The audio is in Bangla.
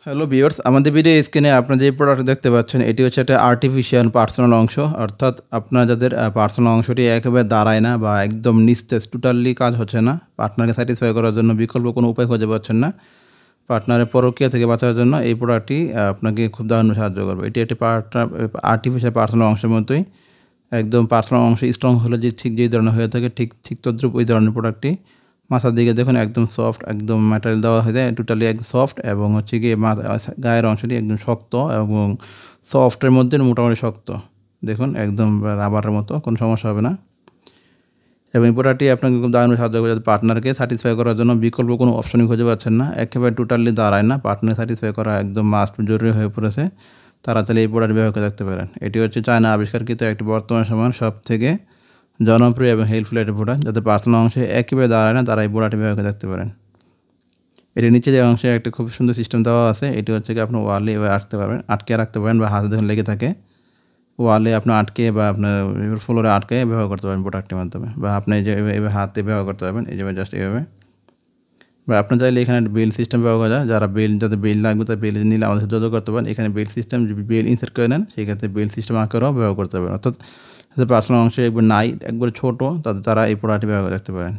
হ্যালো ভিউয়ার্স, আমাদের ভিডিও স্ক্রিনে আপনারা যে প্রোডাক্ট দেখতে পাচ্ছেন এটি হচ্ছে একটা আর্টিফিশিয়াল পার্সোনাল অংশ। অর্থাৎ আপনার যাদের পার্সোনাল অংশটি একেবারে দাঁড়ায় না বা একদম নিস্তেজ টোটালি কাজ হচ্ছে না, পার্টনারকে স্যাটিসফাই করার জন্য বিকল্প কোনো উপায় খুঁজে পাচ্ছেন না, পার্টনারের পরকীয়া থেকে বাঁচার জন্য এই প্রোডাক্টটি আপনাকে খুব দারুণ সাহায্য করবে। এটি একটি আর্টিফিশিয়াল পার্সোনাল অংশের মতোই। একদম পার্সোনাল অংশ স্ট্রং হলে যে ঠিক যেই ধরনের হয়ে থাকে ঠিক তদ্রুপ ওই ধরনের প্রোডাক্টটি। মাথার দিকে দেখুন একদম সফট, একদম ম্যাটেরিয়াল দেওয়া হয়ে যায় টোটালি একদম সফট এবং হচ্ছে গিয়ে গায়ের অংশটি একদম শক্ত এবং সফটের মধ্যে মোটামুটি শক্ত। দেখুন একদম রাবারের মতো, কোনো সমস্যা হবে না। এবং এই প্রোডাক্টটি আপনাকে খুব দারুণ সাহায্য করবে যাতে পার্টনারকে স্যাটিসফাই করার জন্য বিকল্প কোনো অপশনই খুঁজে পাচ্ছেন না। একেবারে টোটালি দাঁড়ায় না, পার্টনার স্যাটিসফাই করা একদম মাস্ট জরুরি হয়ে পড়েছে। তারা চাইলে এই প্রোডাক্ট ব্যবহার করে দেখতে পারেন। এটি হচ্ছে চায়না আবিষ্কারকৃত একটি বর্তমান সময়ের সবথেকে জনপ্রিয় এবং হেল্পফুল একটি প্রোডাক্ট। যাতে পার্সোনাল অংশে একেবারে দাঁড়ায় না, তারা এই প্রোডাক্টটি ব্যবহার করে দেখতে পারেন। এটির নিচে যে অংশে একটা খুব সুন্দর সিস্টেম দেওয়া আছে, এটি হচ্ছে কি আপনি ওয়ালে এভাবে আটকে রাখতে পারেন বা হাতে যখন লেগে থাকে ওয়ালে আপনি আটকে বা আপনার ফ্লোরে আটকে ব্যবহার করতে পারেন প্রোডাক্টের মাধ্যমে, বা আপনি যে এভাবে হাতে ব্যবহার করতে পারবেন এই যে জাস্ট এভাবে। বা আপনার চাইলে এখানে বেল সিস্টেম ব্যবহার করা যায়, যারা যাদের বেল লাগবে তারা বেল নিলে আমাদের সাথে যোগাযোগ করতে পারেন। এখানে বেল সিস্টেম যদি বেল ইনসার্ট করে নেন সেক্ষেত্রে বেল সিস্টেম আকারেও ব্যবহার করতে পারবেন। অর্থাৎ যাদের পার্সোনাল অংশে একবার নাই একবারে ছোটো তারা এই প্রোডাক্টটি ব্যবহার করে দেখতে পারেন।